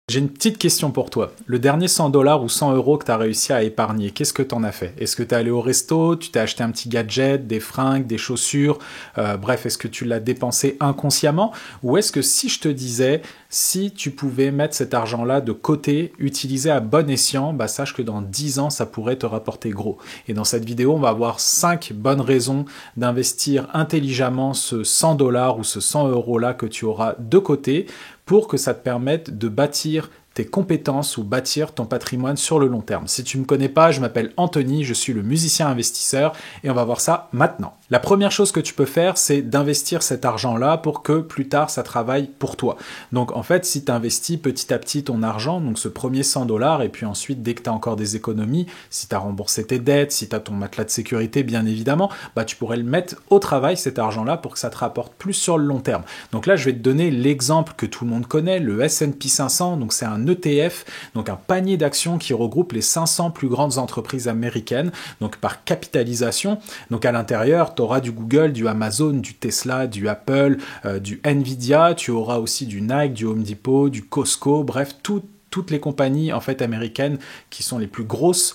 J'ai une petite question pour toi. Le dernier 100 $ ou 100 € que tu as réussi à épargner, qu'est-ce que tu en as fait? Est-ce que tu es allé au resto, tu t'es acheté un petit gadget, des fringues, des chaussures, bref, est-ce que tu l'as dépensé inconsciemment? Ou est-ce que si je te disais, si tu pouvais mettre cet argent-là de côté, utiliser à bon escient, bah sache que dans 10 ans, ça pourrait te rapporter gros. Et dans cette vidéo, on va voir 5 bonnes raisons d'investir intelligemment ce 100 $ ou ce 100 € là que tu auras de côté pour que ça te permette de bâtir tes compétences ou bâtir ton patrimoine sur le long terme. Si tu ne me connais pas, je m'appelle Anthony, je suis le musicien investisseur et on va voir ça maintenant. La première chose que tu peux faire, c'est d'investir cet argent-là pour que plus tard, ça travaille pour toi. Donc en fait, si tu investis petit à petit ton argent, donc ce premier 100 $ et puis ensuite, dès que tu as encore des économies, si tu as remboursé tes dettes, si tu as ton matelas de sécurité, bien évidemment, bah, tu pourrais le mettre au travail, cet argent-là, pour que ça te rapporte plus sur le long terme. Donc là, je vais te donner l'exemple que tout le monde connaît, le S&P 500, donc c'est un ETF, donc un panier d'actions qui regroupe les 500 plus grandes entreprises américaines, donc par capitalisation. Donc à l'intérieur, tu auras du Google, du Amazon, du Tesla, du Apple, du Nvidia, tu auras aussi du Nike, du Home Depot, du Costco, bref, toutes les compagnies en fait américaines qui sont les plus grosses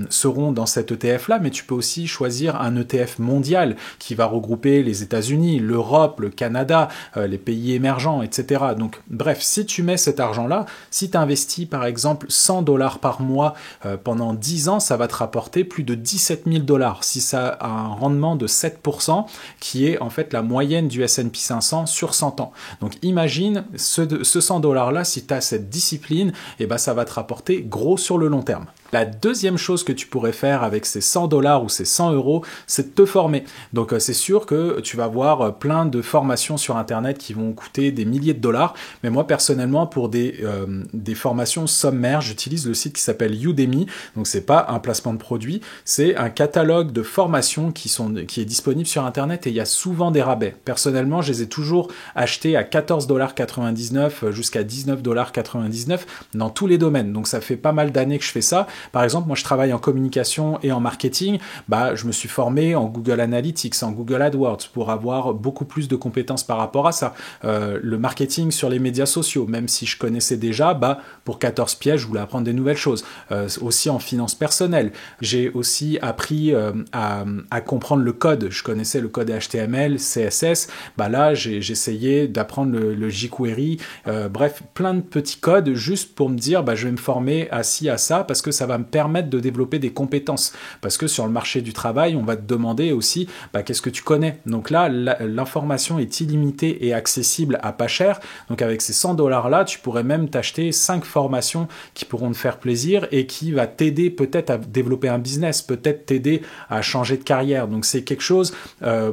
seront dans cet ETF là, mais tu peux aussi choisir un ETF mondial qui va regrouper les États-Unis, l'Europe, le Canada, les pays émergents, etc. Donc bref, si tu mets cet argent là, si tu investis par exemple 100 $ par mois pendant 10 ans, ça va te rapporter plus de 17 000 $. Si ça a un rendement de 7%, qui est en fait la moyenne du S&P 500 sur 100 ans. Donc imagine ce 100 $ là, si tu as cette discipline, et ben ça va te rapporter gros sur le long terme. La deuxième chose que tu pourrais faire avec ces 100 $ ou ces 100 €, c'est de te former. Donc c'est sûr que tu vas voir plein de formations sur Internet qui vont coûter des milliers de dollars. Mais moi personnellement, pour des formations sommaires, j'utilise le site qui s'appelle Udemy. Donc c'est pas un placement de produit, c'est un catalogue de formations qui est disponible sur Internet et il y a souvent des rabais. Personnellement, je les ai toujours achetés à 14,99 $ jusqu'à 19,99 $ dans tous les domaines. Donc ça fait pas mal d'années que je fais ça. Par exemple, moi je travaille en communication et en marketing, bah, je me suis formé en Google Analytics, en Google AdWords pour avoir beaucoup plus de compétences par rapport à ça. Le marketing sur les médias sociaux, même si je connaissais déjà, bah, pour 14 pièges, je voulais apprendre des nouvelles choses. Aussi en finance personnelle. J'ai aussi appris à comprendre le code. Je connaissais le code HTML, CSS. Bah là, j'ai essayé d'apprendre le jQuery. Bref, plein de petits codes juste pour me dire, bah, je vais me former à ci, à ça, parce que ça va me permettre de développer des compétences. Parce que sur le marché du travail, on va te demander aussi bah, qu'est-ce que tu connais. Donc là, l'information est illimitée et accessible à pas cher. Donc avec ces 100 $ là, tu pourrais même t'acheter 5 formations qui pourront te faire plaisir et qui va t'aider peut-être à développer un business, peut-être t'aider à changer de carrière. Donc c'est quelque chose,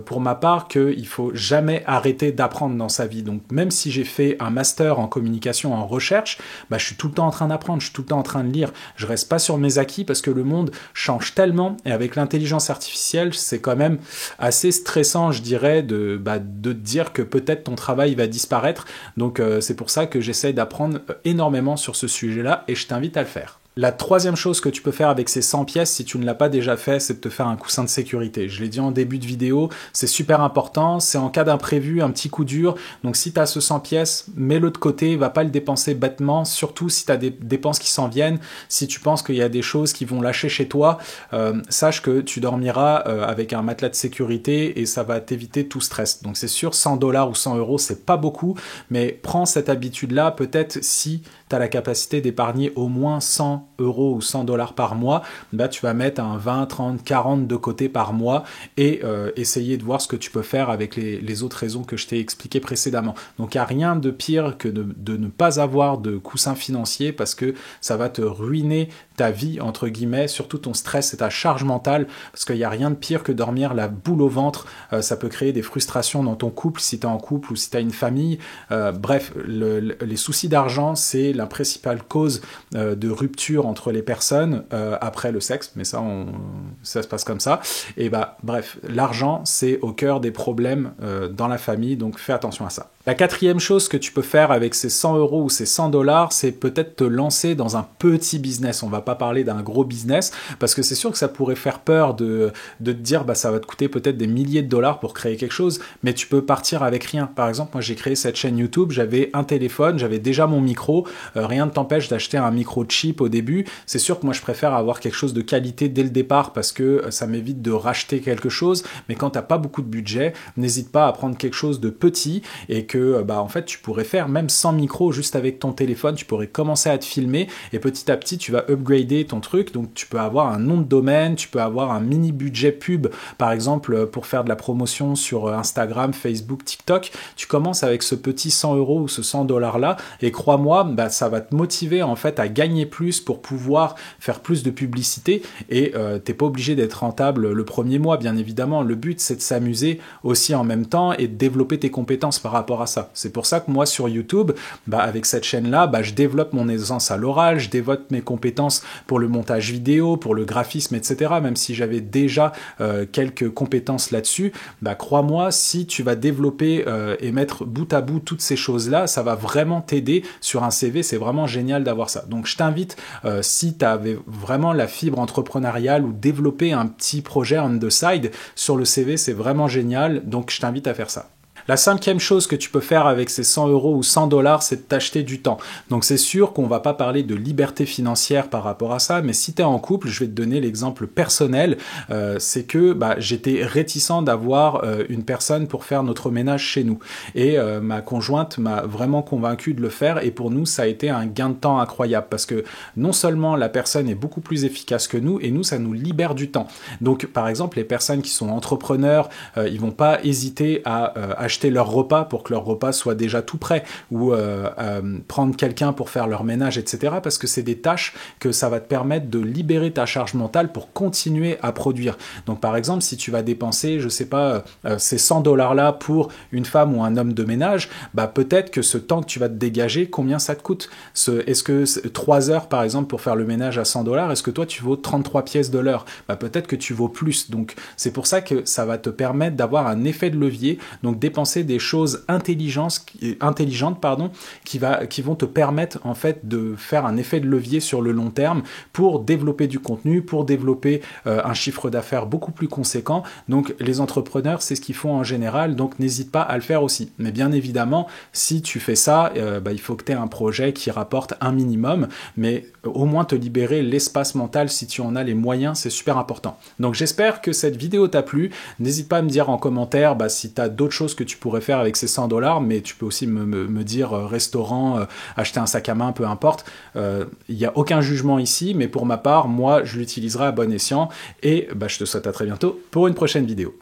pour ma part, qu'il faut jamais arrêter d'apprendre dans sa vie. Donc même si j'ai fait un master en communication, en recherche, bah, je suis tout le temps en train d'apprendre, je suis tout le temps en train de lire. Je reste pas sur mes acquis parce que le monde change tellement et avec l'intelligence artificielle, c'est quand même assez stressant, je dirais, de te dire que peut-être ton travail va disparaître. Donc c'est pour ça que j'essaye d'apprendre énormément sur ce sujet-là et je t'invite à le faire. La troisième chose que tu peux faire avec ces 100 pièces, si tu ne l'as pas déjà fait, c'est de te faire un coussin de sécurité. Je l'ai dit en début de vidéo, c'est super important, c'est en cas d'imprévu, un petit coup dur. Donc si tu as ce 100 pièces, mets-le de côté, va pas le dépenser bêtement, surtout si tu as des dépenses qui s'en viennent, si tu penses qu'il y a des choses qui vont lâcher chez toi, sache que tu dormiras avec un matelas de sécurité et ça va t'éviter tout stress. Donc c'est sûr, 100 $ ou 100 €, c'est pas beaucoup, mais prends cette habitude-là, peut-être si tu as la capacité d'épargner au moins 100 € ou 100 $ par mois, bah, tu vas mettre un 20, 30, 40 de côté par mois et essayer de voir ce que tu peux faire avec les autres raisons que je t'ai expliquées précédemment. Donc il n'y a rien de pire que de ne pas avoir de coussin financier parce que ça va te ruiner ta vie, entre guillemets, surtout ton stress et ta charge mentale, parce qu'il n'y a rien de pire que dormir la boule au ventre. Ça peut créer des frustrations dans ton couple, si tu es en couple ou si tu as une famille. Bref, les soucis d'argent, c'est la principale cause de rupture entre les personnes après le sexe, mais ça se passe comme ça. Et bah, bref, l'argent, c'est au cœur des problèmes dans la famille, donc fais attention à ça. La quatrième chose que tu peux faire avec ces 100 euros ou ces 100 dollars, c'est peut-être te lancer dans un petit business. On va pas parler d'un gros business parce que c'est sûr que ça pourrait faire peur de te dire bah ça va te coûter peut-être des milliers de dollars pour créer quelque chose, mais tu peux partir avec rien. Par exemple, moi j'ai créé cette chaîne YouTube, j'avais un téléphone, j'avais déjà mon micro, rien ne t'empêche d'acheter un micro cheap au début. C'est sûr que moi je préfère avoir quelque chose de qualité dès le départ parce que ça m'évite de racheter quelque chose, mais quand t'as pas beaucoup de budget, n'hésite pas à prendre quelque chose de petit et que bah en fait tu pourrais faire même sans micro juste avec ton téléphone, tu pourrais commencer à te filmer et petit à petit tu vas upgrader ton truc, donc tu peux avoir un nom de domaine, tu peux avoir un mini budget pub par exemple pour faire de la promotion sur Instagram, Facebook, TikTok. Tu commences avec ce petit 100 euros ou ce 100 dollars là et crois-moi, bah, ça va te motiver en fait à gagner plus pour pouvoir faire plus de publicité et t'es pas obligé d'être rentable le premier mois bien évidemment. Le but c'est de s'amuser aussi en même temps et de développer tes compétences par rapport à ça. C'est pour ça que moi sur YouTube, bah, avec cette chaîne-là, bah, je développe mon aisance à l'oral, je développe mes compétences pour le montage vidéo, pour le graphisme, etc. Même si j'avais déjà quelques compétences là-dessus, bah, crois-moi, si tu vas développer et mettre bout à bout toutes ces choses-là, ça va vraiment t'aider sur un CV. C'est vraiment génial d'avoir ça. Donc je t'invite, si tu avais vraiment la fibre entrepreneuriale ou développer un petit projet on the side sur le CV, c'est vraiment génial. Donc je t'invite à faire ça. La cinquième chose que tu peux faire avec ces 100 euros ou 100 dollars, c'est de t'acheter du temps. Donc c'est sûr qu'on va pas parler de liberté financière par rapport à ça, mais si tu es en couple, je vais te donner l'exemple personnel, c'est que bah, j'étais réticent d'avoir une personne pour faire notre ménage chez nous. Et ma conjointe m'a vraiment convaincu de le faire et pour nous, ça a été un gain de temps incroyable parce que non seulement la personne est beaucoup plus efficace que nous et nous, ça nous libère du temps. Donc par exemple, les personnes qui sont entrepreneurs, ils vont pas hésiter à acheter leur repas pour que leur repas soit déjà tout prêt ou prendre quelqu'un pour faire leur ménage, etc. Parce que c'est des tâches que ça va te permettre de libérer ta charge mentale pour continuer à produire. Donc par exemple, si tu vas dépenser, je sais pas, ces 100 dollars là pour une femme ou un homme de ménage, bah peut-être que ce temps que tu vas te dégager, combien ça te coûte? Est-ce que 3 heures par exemple pour faire le ménage à 100 dollars, est-ce que toi tu vaux 33 pièces de l'heure? Bah peut-être que tu vaux plus. Donc c'est pour ça que ça va te permettre d'avoir un effet de levier. Donc dépenser des choses intelligentes qui vont te permettre en fait de faire un effet de levier sur le long terme pour développer du contenu, pour développer un chiffre d'affaires beaucoup plus conséquent. Donc les entrepreneurs, c'est ce qu'ils font en général, donc n'hésite pas à le faire aussi. Mais bien évidemment, si tu fais ça, bah, il faut que tu aies un projet qui rapporte un minimum, mais au moins te libérer l'espace mental si tu en as les moyens, c'est super important. Donc j'espère que cette vidéo t'a plu. N'hésite pas à me dire en commentaire bah, si tu as d'autres choses que tu pourrais faire avec ces 100 dollars, mais tu peux aussi me dire restaurant, acheter un sac à main, peu importe. Il n'y a aucun jugement ici, mais pour ma part, moi, je l'utiliserai à bon escient et bah, je te souhaite à très bientôt pour une prochaine vidéo.